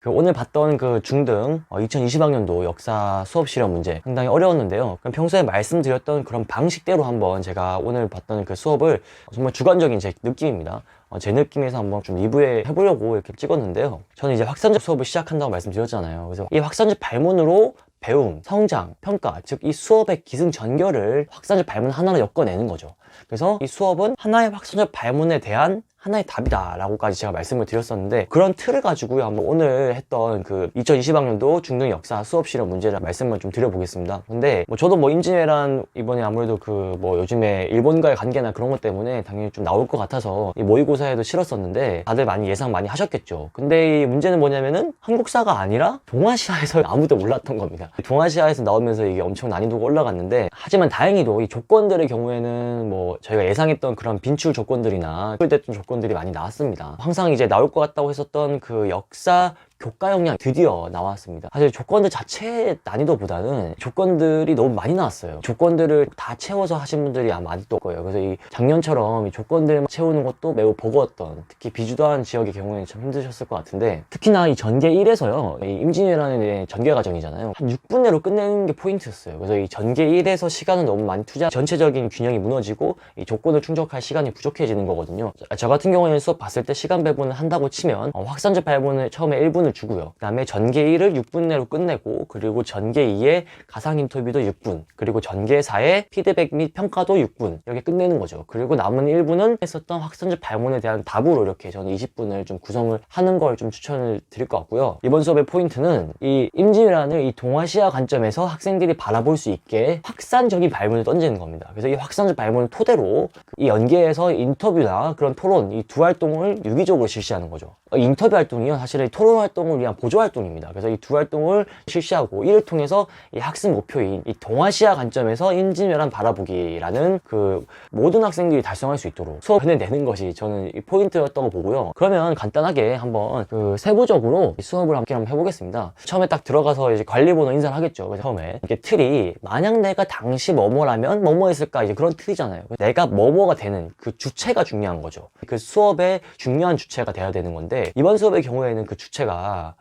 오늘 봤던 그 중등 2020학년도 역사 수업 실험 문제 상당히 어려웠는데요. 그럼 평소에 말씀드렸던 그런 방식대로 한번 제가 오늘 봤던 그 수업을 정말 주관적인 제 느낌입니다. 제 느낌에서 한번 좀 리뷰해 보려고 이렇게 찍었는데요. 저는 이제 확산적 수업을 시작한다고 말씀드렸잖아요. 그래서 이 확산적 발문으로 배움, 성장, 평가, 즉 이 수업의 기승전결을 확산적 발문 하나로 엮어내는 거죠. 그래서 이 수업은 하나의 확산적 발문에 대한 하나의 답이다 라고까지 제가 말씀을 드렸었는데, 그런 틀을 가지고요 한번 오늘 했던 그 2020학년도 중등 역사 수업 실험 문제를 말씀을 좀 드려보겠습니다. 근데 저도 임진왜란 이번에 아무래도 그 요즘에 일본과의 관계나 그런 것 때문에 당연히 좀 나올 것 같아서 이 모의고사에도 실었었는데 다들 많이 예상 많이 하셨겠죠. 근데 이 문제는 뭐냐면은 한국사가 아니라 동아시아에서 아무도 몰랐던 겁니다. 동아시아에서 나오면서 이게 엄청 난이도가 올라갔는데, 하지만 다행히도 이 조건들의 경우에는 저희가 예상했던 그런 빈출 조건들이나 됐던 조건들이 많이 나왔습니다. 항상 이제 나올 것 같다고 했었던 그 역사 교과 역량 드디어 나왔습니다. 사실 조건들 자체의 난이도보다는 조건들이 너무 많이 나왔어요. 조건들을 다 채워서 하신 분들이 아마 많이 또 거예요. 그래서 이 작년처럼 이 조건들만 채우는 것도 매우 버거웠던, 특히 비주도한 지역의 경우에는 참 힘드셨을 것 같은데, 특히나 이 전개 1에서요 이 임진왜란의 전개 과정이잖아요. 한 6분 내로 끝내는 게 포인트였어요. 그래서 이 전개 1에서 시간을 너무 많이 전체적인 균형이 무너지고 이 조건을 충족할 시간이 부족해지는 거거든요. 저 같은 경우에는 수업 봤을 때 시간 배분을 한다고 치면 확산적 발문을 처음에 1분을 주고요. 그 다음에 전개 1을 6분 내로 끝내고, 그리고 전개 2의 가상 인터뷰도 6분, 그리고 전개 4의 피드백 및 평가도 6분, 이렇게 끝내는 거죠. 그리고 남은 1분은 했었던 확산적 발문에 대한 답으로 이렇게 저는 20분을 좀 구성을 하는 걸 좀 추천을 드릴 것 같고요. 이번 수업의 포인트는 이 임진왜란을 이 동아시아 관점에서 학생들이 바라볼 수 있게 확산적인 발문을 던지는 겁니다. 그래서 이 확산적 발문을 토대로 이 연계에서 인터뷰나 그런 토론, 이 두 활동을 유기적으로 실시하는 거죠. 인터뷰 활동이요 사실은 토론 활동을 위한 보조 활동입니다. 그래서 이 두 활동을 실시하고, 이를 통해서 이 학습 목표인 이 동아시아 관점에서 임진왜란 바라보기라는 그 모든 학생들이 달성할 수 있도록 수업을 내는 것이 저는 이 포인트였다고 보고요. 그러면 간단하게 한번 그 세부적으로 수업을 함께 한번 해보겠습니다. 처음에 딱 들어가서 이제 관리번호 인사를 하겠죠. 그래서 처음에 이렇게 틀이, 만약 내가 당시 뭐뭐라면 뭐뭐 했을까, 이제 그런 틀이잖아요. 내가 뭐뭐가 되는 그 주체가 중요한 거죠. 그 수업의 중요한 주체가 돼야 되는 건데, 이번 수업의 경우에는 그 주체가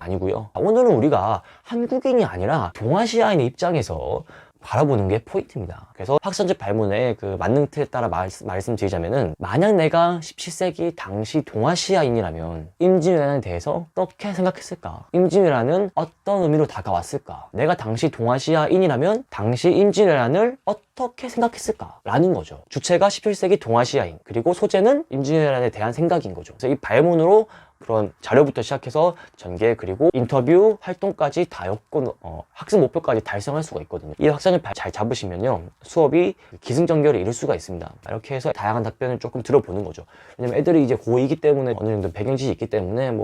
아니고요. 오늘은 우리가 한국인이 아니라 동아시아인의 입장에서 바라보는 게 포인트입니다. 그래서 확산적 발문의 그 만능 틀에 따라 말씀드리자면은, 만약 내가 17세기 당시 동아시아인이라면 임진왜란에 대해서 어떻게 생각했을까? 임진왜란은 어떤 의미로 다가왔을까? 내가 당시 동아시아인이라면 당시 임진왜란을 어떻게 생각했을까? 라는 거죠. 주체가 17세기 동아시아인, 그리고 소재는 임진왜란에 대한 생각인 거죠. 그래서 이 발문으로 그런 자료부터 시작해서 전개, 그리고 인터뷰 활동까지 다 엮고 학습 목표까지 달성할 수가 있거든요. 이 확산을 잘 잡으시면요 수업이 기승전결을 이룰 수가 있습니다. 이렇게 해서 다양한 답변을 조금 들어보는 거죠. 왜냐면 애들이 이제 고2이기 때문에 어느 정도 배경지식이 있기 때문에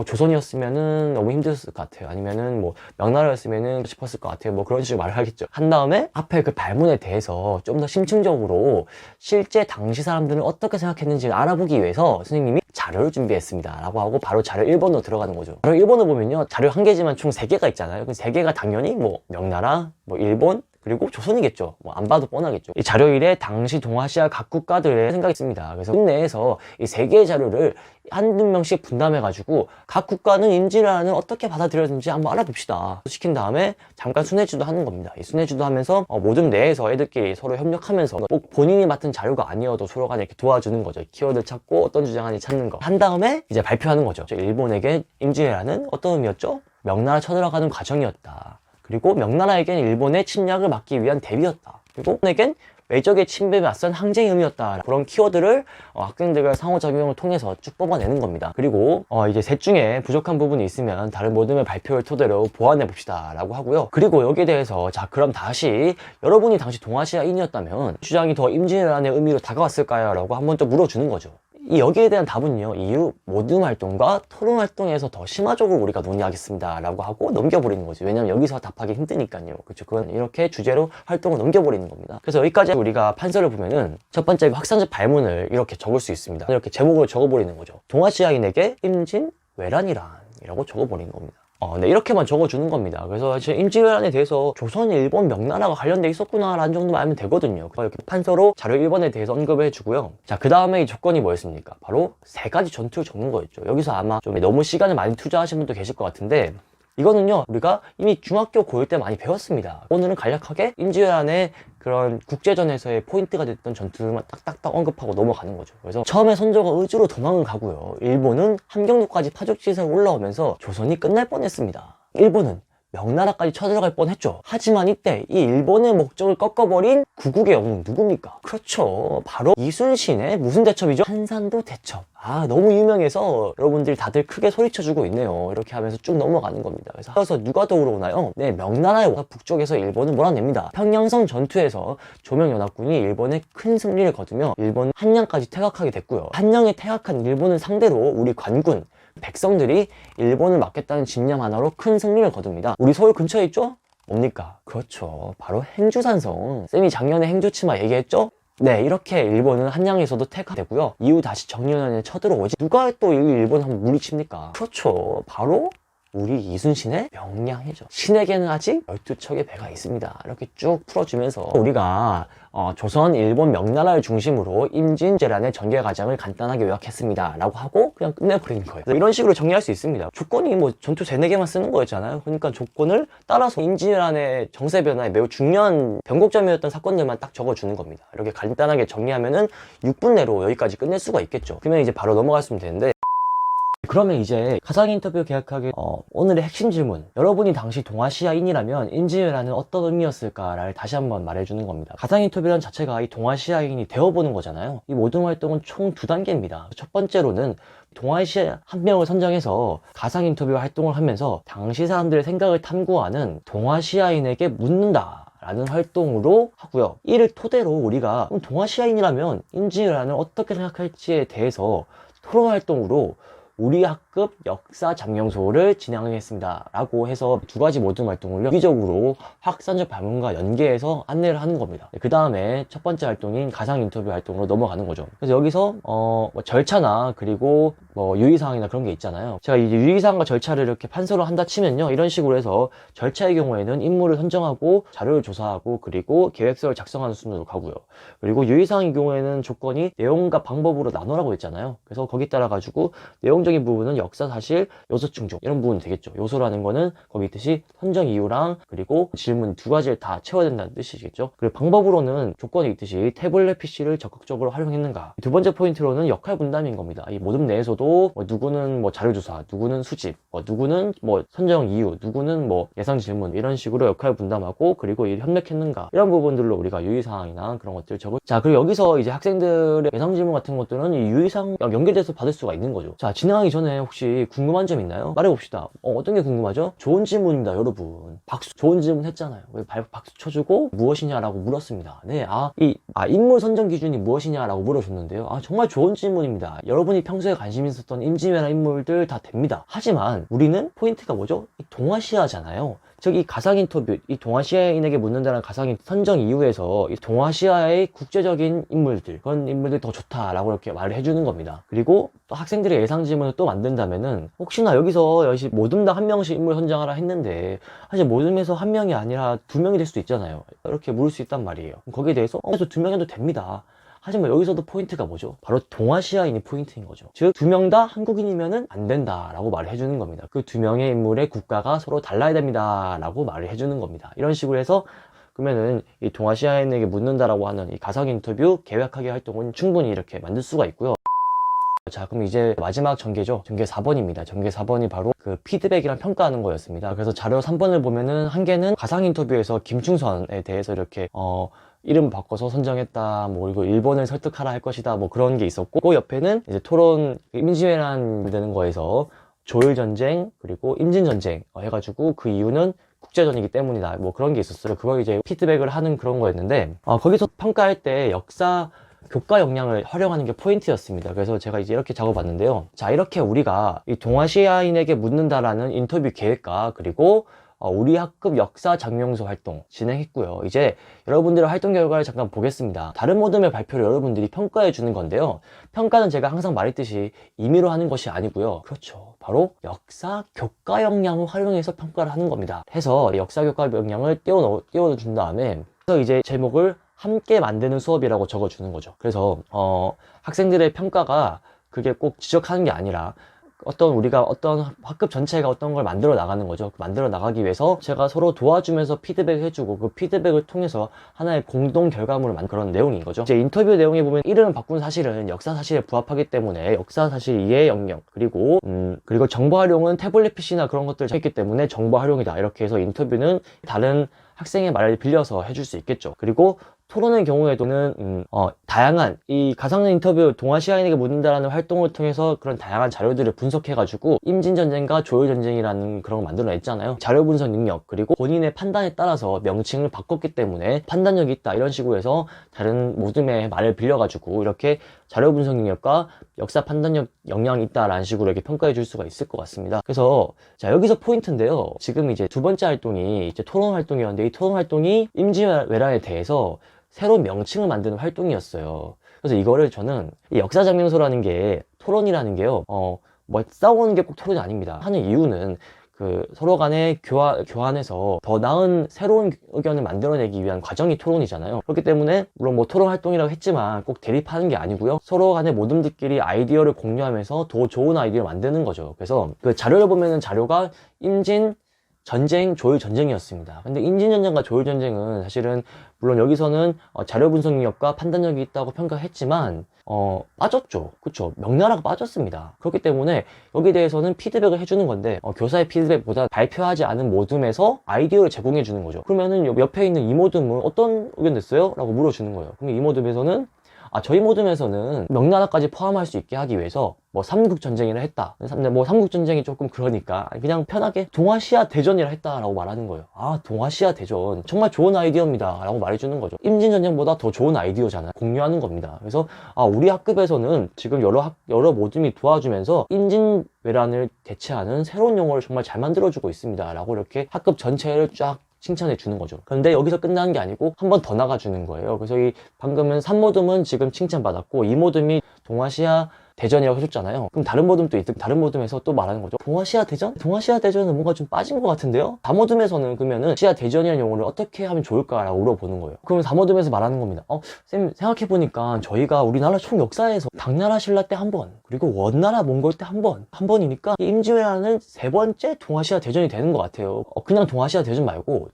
조선이었으면은 너무 힘들었을 것 같아요, 아니면은 명나라였으면은 싶었을 것 같아요, 그런 식으로 말을 하겠죠. 한 다음에 앞에 그 발문에 대해서 좀 더 심층적으로 실제 당시 사람들은 어떻게 생각했는지를 알아보기 위해서 선생님이 자료를 준비했습니다 라고 하고 바로 자료 1번으로 들어가는 거죠. 자료 1번을 보면요 자료 한 개지만 총 3개가 있잖아요. 그 3개가 당연히 명나라, 일본, 그리고 조선이겠죠. 안 봐도 뻔하겠죠. 이 자료 1에 당시 동아시아 각 국가들의 생각이 있습니다. 그래서 국내에서 이 3개의 자료를 한두 명씩 분담해가지고 각 국가는 임진왜란을 어떻게 받아들였는지 한번 알아봅시다 시킨 다음에 잠깐 순회주도 하는 겁니다. 이 순회주도 하면서 모든 내에서 애들끼리 서로 협력하면서 꼭 본인이 맡은 자료가 아니어도 서로 간에 이렇게 도와주는 거죠. 키워드 찾고 어떤 주장하는지 찾는 거 한 다음에 이제 발표하는 거죠. 일본에게 임진왜란은 어떤 의미였죠? 명나라 쳐들어가는 과정이었다. 그리고 명나라에겐 일본의 침략을 막기 위한 대비였다. 그리고 일본에겐 외적의 침입에 맞선 항쟁의 의미였다. 그런 키워드를 학생들과 상호작용을 통해서 쭉 뽑아내는 겁니다. 그리고 이제 셋 중에 부족한 부분이 있으면 다른 모둠의 발표를 토대로 보완해 봅시다 라고 하고요. 그리고 여기에 대해서 자 그럼 다시 여러분이 당시 동아시아인이었다면 주장이 더 임진왜란의 의미로 다가왔을까요? 라고 한번 또 물어주는 거죠. 여기에 대한 답은요 이후 모든 활동과 토론 활동에서 더 심화적으로 우리가 논의하겠습니다 라고 하고 넘겨버리는 거죠. 왜냐면 여기서 답하기 힘드니까요. 그렇죠. 그건 이렇게 주제로 활동을 넘겨버리는 겁니다. 그래서 여기까지 우리가 판서를 보면은 첫 번째 확산적 발문을 이렇게 적을 수 있습니다. 이렇게 제목을 적어버리는 거죠. 동아시아인에게 임진왜란이란 이라고 적어버리는 겁니다. 네, 이렇게만 적어주는 겁니다. 그래서 임진왜란에 대해서 조선, 일본, 명나라가 관련돼 있었구나라는 정도만 알면 되거든요. 이렇게 판서로 자료 1번에 대해서 언급을 해주고요. 자, 그 다음에 이 조건이 뭐였습니까? 바로 세 가지 전투를 적는 거였죠. 여기서 아마 좀 너무 시간을 많이 투자하신 분도 계실 것 같은데, 이거는요 우리가 이미 중학교 고일 때 많이 배웠습니다. 오늘은 간략하게 임진왜란의 그런 국제전에서의 포인트가 됐던 전투만 딱딱딱 언급하고 넘어가는 거죠. 그래서 처음에 선조가 의주로 도망을 가고요, 일본은 함경도까지 파죽지세로 올라오면서 조선이 끝날 뻔했습니다. 일본은 명나라까지 쳐들어갈 뻔했죠. 하지만 이때 이 일본의 목적을 꺾어버린 구국의 영웅 누굽니까? 그렇죠, 바로 이순신의 무슨 대첩이죠? 한산도 대첩. 너무 유명해서 여러분들이 다들 크게 소리쳐주고 있네요. 이렇게 하면서 쭉 넘어가는 겁니다. 그래서 누가 더 오르나요? 네, 명나라의 북쪽에서 일본을 몰아냅니다. 평양성 전투에서 조명연합군이 일본의 큰 승리를 거두며 일본 한양까지 퇴각하게 됐고요. 한양에 퇴각한 일본을 상대로 우리 관군 백성들이 일본을 막겠다는 집념 하나로 큰 승리를 거둡니다. 우리 서울 근처에 있죠? 뭡니까? 그렇죠, 바로 행주산성. 쌤이 작년에 행주치마 얘기했죠? 네, 이렇게 일본은 한양에서도 퇴각되고요. 이후 다시 정년에 쳐들어오지. 누가 또 이 일본 한번 물리칩니까? 그렇죠, 바로 우리 이순신의 명량해죠. 신에게는 아직 12척의 배가 있습니다. 이렇게 쭉 풀어주면서 우리가 조선, 일본, 명나라를 중심으로 임진왜란의 전개 과정을 간단하게 요약했습니다 라고 하고 그냥 끝내버리는 거예요. 이런 식으로 정리할 수 있습니다. 조건이 뭐 전투 3-4개만 쓰는 거였잖아요. 그러니까 조건을 따라서 임진왜란의 정세 변화에 매우 중요한 변곡점이었던 사건들만 딱 적어주는 겁니다. 이렇게 간단하게 정리하면은 6분 내로 여기까지 끝낼 수가 있겠죠. 그러면 이제 바로 넘어갔으면 되는데, 그러면 이제 가상 인터뷰 계약하기 오늘의 핵심 질문, 여러분이 당시 동아시아인이라면 임진왜란은 어떤 의미였을까를 다시 한번 말해주는 겁니다. 가상 인터뷰란 자체가 이 동아시아인이 되어보는 거잖아요. 이 모든 활동은 총 2단계입니다. 첫 번째로는 동아시아 한 명을 선정해서 가상 인터뷰 활동을 하면서 당시 사람들의 생각을 탐구하는 동아시아인에게 묻는다 라는 활동으로 하고요. 이를 토대로 우리가 동아시아인이라면 임진왜란을 어떻게 생각할지에 대해서 토론 활동으로 우리 학급 역사 장명소를 진행하겠습니다 라고 해서 2가지 모든 활동을 유기적으로 학산적 방문과 연계해서 안내를 하는 겁니다. 그 다음에 첫 번째 활동인 가상 인터뷰 활동으로 넘어가는 거죠. 그래서 여기서 뭐 절차나 그리고 뭐 유의사항이나 그런 게 있잖아요. 제가 이제 유의사항과 절차를 이렇게 판서로 한다 치면요, 이런 식으로 해서 절차의 경우에는 인물을 선정하고 자료를 조사하고 그리고 계획서를 작성하는 순으로 가고요. 그리고 유의사항의 경우에는 조건이 내용과 방법으로 나누라고 했잖아요. 그래서 거기 따라 가지고 내용적인 부분은 역사, 사실, 요소 충족 이런 부분 되겠죠. 요소라는 거는 거기 있듯이 선정 이유랑 그리고 질문 2가지를 다 채워야 된다는 뜻이겠죠. 그리고 방법으로는 조건이 있듯이 태블릿 PC를 적극적으로 활용했는가. 2번째 포인트로는 역할 분담인 겁니다. 이 모둠 내에서도 뭐 누구는 뭐 자료조사, 누구는 수집, 누구는 뭐 선정 이유, 누구는 뭐 예상 질문, 이런 식으로 역할 분담하고 그리고 협력했는가, 이런 부분들로 우리가 유의사항이나 그런 것들 적을. 자, 그리고 여기서 이제 학생들의 예상 질문 같은 것들은 이 유의사항 연결돼서 받을 수가 있는 거죠. 자, 진행하기 전에 혹시 궁금한 점 있나요? 말해봅시다. 어떤 게 궁금하죠? 좋은 질문입니다, 여러분. 박수. 좋은 질문 했잖아요. 왜 박수 쳐주고 무엇이냐라고 물었습니다. 네, 인물 선정 기준이 무엇이냐라고 물어줬는데요. 정말 좋은 질문입니다. 여러분이 평소에 관심 있었던 임진왜란 인물들 다 됩니다. 하지만 우리는 포인트가 뭐죠? 동아시아잖아요. 즉, 이 가상 인터뷰, 이 동아시아인에게 묻는다는 가상 인터뷰 선정 이후에서 이 동아시아의 국제적인 인물들, 그런 인물들이 더 좋다라고 이렇게 말을 해주는 겁니다. 그리고 또 학생들의 예상 질문을 또 만든다면은, 혹시나 여기서 모둠당 1명씩 인물 선정하라 했는데 사실 모둠에서 1명이 아니라 2명이 될 수도 있잖아요. 이렇게 물을 수 있단 말이에요. 거기에 대해서 그래서 2명해도 됩니다. 하지만 여기서도 포인트가 뭐죠? 바로 동아시아인이 포인트인 거죠. 즉, 2명 다 한국인이면은 안 된다라고 말을 해주는 겁니다. 그 2명의 인물의 국가가 서로 달라야 됩니다라고 말을 해주는 겁니다. 이런 식으로 해서 그러면은 이 동아시아인에게 묻는다라고 하는 이 가상 인터뷰 계획하기 활동은 충분히 이렇게 만들 수가 있고요. 자, 그럼 이제 마지막 전개죠. 전개 4번입니다. 전개 4번이 바로 그 피드백이랑 평가하는 거였습니다. 그래서 자료 3번을 보면은 한 개는 가상 인터뷰에서 김충선에 대해서 이렇게 이름 바꿔서 선정했다, 뭐, 그리고 일본을 설득하라 할 것이다, 뭐 그런 게 있었고, 그 옆에는 이제 토론, 임진왜란 되는 거에서 조일전쟁, 그리고 임진전쟁 해가지고 그 이유는 국제전이기 때문이다, 뭐 그런 게 있었어요. 그걸 이제 피드백을 하는 그런 거였는데, 거기서 평가할 때 역사 교과 역량을 활용하는 게 포인트였습니다. 그래서 제가 이제 이렇게 적어봤는데요. 자, 이렇게 우리가 이 동아시아인에게 묻는다라는 인터뷰 계획과 그리고 우리 학급 역사 장명소 활동 진행했고요. 이제 여러분들의 활동 결과를 잠깐 보겠습니다. 다른 모둠의 발표를 여러분들이 평가해 주는 건데요. 평가는 제가 항상 말했듯이 임의로 하는 것이 아니고요. 그렇죠. 바로 역사 교과 역량을 활용해서 평가를 하는 겁니다. 해서 역사 교과 역량을 띄워준 다음에 그래서 이제 제목을 함께 만드는 수업이라고 적어주는 거죠. 그래서 학생들의 평가가 그게 꼭 지적하는 게 아니라 우리가 어떤 학급 전체가 어떤 걸 만들어 나가는 거죠. 만들어 나가기 위해서 제가 서로 도와주면서 피드백 해주고 그 피드백을 통해서 하나의 공동 결과물을 만든 그런 내용인 거죠. 이제 인터뷰 내용에 보면 이름을 바꾼 사실은 역사 사실에 부합하기 때문에 역사 사실 이해 영역 그리고 정보 활용은 태블릿 PC나 그런 것들을 했기 때문에 정보 활용이다. 이렇게 해서 인터뷰는 다른 학생의 말을 빌려서 해줄 수 있겠죠. 그리고 토론의 경우에도는 다양한 이 가상의 인터뷰 동아시아인에게 묻는다라는 활동을 통해서 그런 다양한 자료들을 분석해가지고 임진전쟁과 조일전쟁이라는 그런 걸 만들어냈잖아요. 자료 분석 능력 그리고 본인의 판단에 따라서 명칭을 바꿨기 때문에 판단력이 있다 이런 식으로 해서 다른 모둠의 말을 빌려가지고 이렇게 자료 분석 능력과 역사 판단력 역량이 있다라는 식으로 이렇게 평가해 줄 수가 있을 것 같습니다. 그래서 자 여기서 포인트인데요. 지금 이제 두 번째 활동이 이제 토론 활동이었는데 이 토론 활동이 임진왜란에 대해서 새로운 명칭을 만드는 활동이었어요. 그래서 이거를 저는 이 역사장명소라는 게 토론이라는 게요. 뭐 싸우는 게 꼭 토론이 아닙니다. 하는 이유는 그 서로 간의 교환해서 더 나은 새로운 의견을 만들어내기 위한 과정이 토론이잖아요. 그렇기 때문에 물론 뭐 토론 활동이라고 했지만 꼭 대립하는 게 아니고요. 서로 간의 모둠들끼리 아이디어를 공유하면서 더 좋은 아이디어를 만드는 거죠. 그래서 그 자료를 보면은 자료가 임진 전쟁, 조일 전쟁이었습니다. 근데 임진전쟁과 조일 전쟁은 사실은 물론 여기서는 자료 분석 능력과 판단력이 있다고 평가했지만 빠졌죠. 그쵸? 명나라가 빠졌습니다. 그렇기 때문에 여기에 대해서는 피드백을 해주는 건데 교사의 피드백보다 발표하지 않은 모둠에서 아이디어를 제공해 주는 거죠. 그러면은 옆에 있는 이 모둠은 어떤 의견 냈어요? 라고 물어주는 거예요. 그럼 이 모둠에서는 저희 모둠에서는 명나라까지 포함할 수 있게 하기 위해서 뭐 삼국전쟁이라 했다. 근데 뭐 삼국전쟁이 조금 그러니까 그냥 편하게 동아시아 대전이라 했다라고 말하는 거예요. 동아시아 대전 정말 좋은 아이디어입니다 라고 말해주는 거죠. 임진전쟁보다 더 좋은 아이디어잖아요. 공유하는 겁니다. 그래서 우리 학급에서는 지금 여러 모둠이 도와주면서 임진왜란을 대체하는 새로운 용어를 정말 잘 만들어주고 있습니다 라고 이렇게 학급 전체를 쫙 칭찬해 주는 거죠. 그런데 여기서 끝나는 게 아니고 한 번 더 나가주는 거예요. 그래서 이 방금은 3모둠은 지금 칭찬받았고 2모둠이 동아시아 대전이라고 해줬잖아요. 그럼 다른 모둠도 있고 다른 모둠에서 또 말하는 거죠. 동아시아 대전? 동아시아 대전은 뭔가 좀 빠진 것 같은데요? 4모둠에서는 그러면은 아시아 대전이라는 용어를 어떻게 하면 좋을까라고 물어보는 거예요. 그러면 4모둠에서 말하는 겁니다. 쌤 생각해보니까 저희가 우리나라 총 역사에서 당나라 신라 때 한 번, 그리고 원나라 몽골 때 한 번이니까 임진왜란은 세 번째 동아시아 대전이 되는 것 같아요. 그냥 동아시아 대전 말고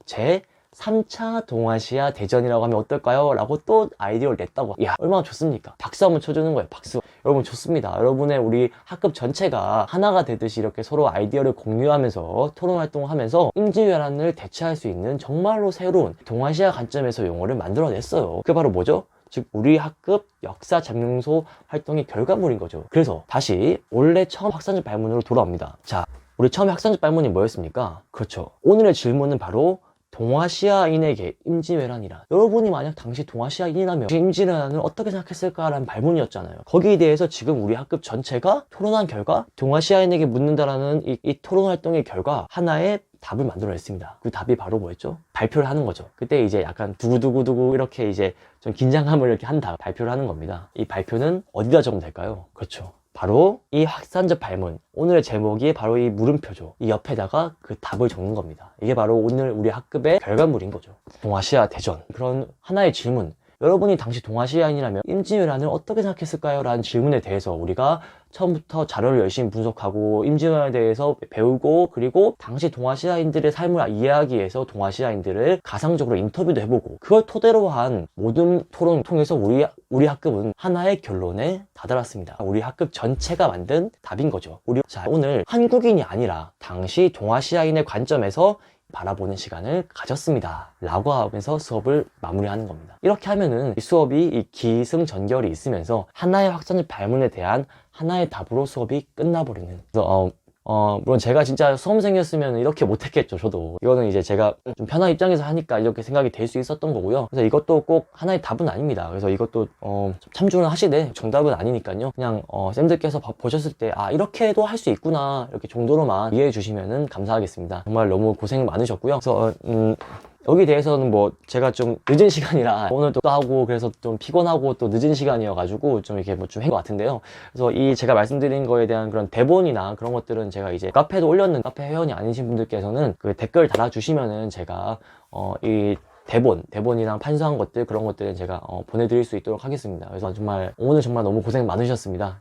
3차 동아시아 대전이라고 하면 어떨까요? 라고 또 아이디어를 냈다고. 이야, 얼마나 좋습니까? 박수 한번 쳐주는 거예요. 박수. 여러분 좋습니다. 여러분의 우리 학급 전체가 하나가 되듯이 이렇게 서로 아이디어를 공유하면서 토론 활동을 하면서 임진왜란을 대체할 수 있는 정말로 새로운 동아시아 관점에서 용어를 만들어냈어요. 그게 바로 뭐죠? 즉 우리 학급 역사 장명소 활동의 결과물인 거죠. 그래서 다시 원래 처음 학산지 발문으로 돌아옵니다. 자, 우리 처음에 학산지 발문이 뭐였습니까? 그렇죠. 오늘의 질문은 바로 동아시아인에게 임진왜란이란, 여러분이 만약 당시 동아시아인이라면 임진왜란을 어떻게 생각했을까라는 발문이었잖아요. 거기에 대해서 지금 우리 학급 전체가 토론한 결과 동아시아인에게 묻는다라는 이 토론 활동의 결과 하나의 답을 만들어냈습니다. 그 답이 바로 뭐였죠? 발표를 하는 거죠. 그때 이제 약간 두구두구두구 이렇게 이제 좀 긴장감을 이렇게 한 다음 발표를 하는 겁니다. 이 발표는 어디다 적으면 될까요? 그렇죠. 바로 이 학산지 발문, 오늘의 제목이 바로 이 물음표죠. 이 옆에다가 그 답을 적는 겁니다. 이게 바로 오늘 우리 학급의 결과물인 거죠. 동아시아 대전, 그런 하나의 질문, 여러분이 당시 동아시아인이라면 임진왜란을 어떻게 생각했을까요? 라는 질문에 대해서 우리가 처음부터 자료를 열심히 분석하고 임진왜란에 대해서 배우고, 그리고 당시 동아시아인들의 삶을 이해하기 위해서 동아시아인들을 가상적으로 인터뷰도 해보고, 그걸 토대로 한 모든 토론을 통해서 우리 학급은 하나의 결론에 다다랐습니다. 우리 학급 전체가 만든 답인 거죠. 자, 오늘 한국인이 아니라 당시 동아시아인의 관점에서 바라보는 시간을 가졌습니다 라고 하면서 수업을 마무리하는 겁니다. 이렇게 하면은 이 수업이 이 기승전결이 있으면서 하나의 학산지 발문에 대한 하나의 답으로 수업이 끝나버리는, 그래서 물론 제가 진짜 수험생이었으면 이렇게 못했겠죠, 저도. 이거는 이제 제가 좀 편한 입장에서 하니까 이렇게 생각이 될 수 있었던 거고요. 그래서 이것도 꼭 하나의 답은 아닙니다. 그래서 이것도, 참조는 하시되 정답은 아니니까요. 그냥, 쌤들께서 보셨을 때, 아, 이렇게도 할 수 있구나. 이렇게 정도로만 이해해 주시면은 감사하겠습니다. 정말 너무 고생 많으셨고요. 그래서, 여기 대해서는 뭐 제가 좀 늦은 시간이라 오늘 또 하고 그래서 좀 피곤하고 또 늦은 시간이어가지고 좀 이렇게 뭐 좀 한 것 같은데요. 그래서 이 제가 말씀드린 거에 대한 그런 대본이나 그런 것들은 제가 이제 카페도 올렸는 카페 회원이 아니신 분들께서는 그 댓글 달아주시면은 제가 이 대본이랑 판서한 것들 그런 것들은 제가 보내드릴 수 있도록 하겠습니다. 그래서 정말 오늘 정말 너무 고생 많으셨습니다.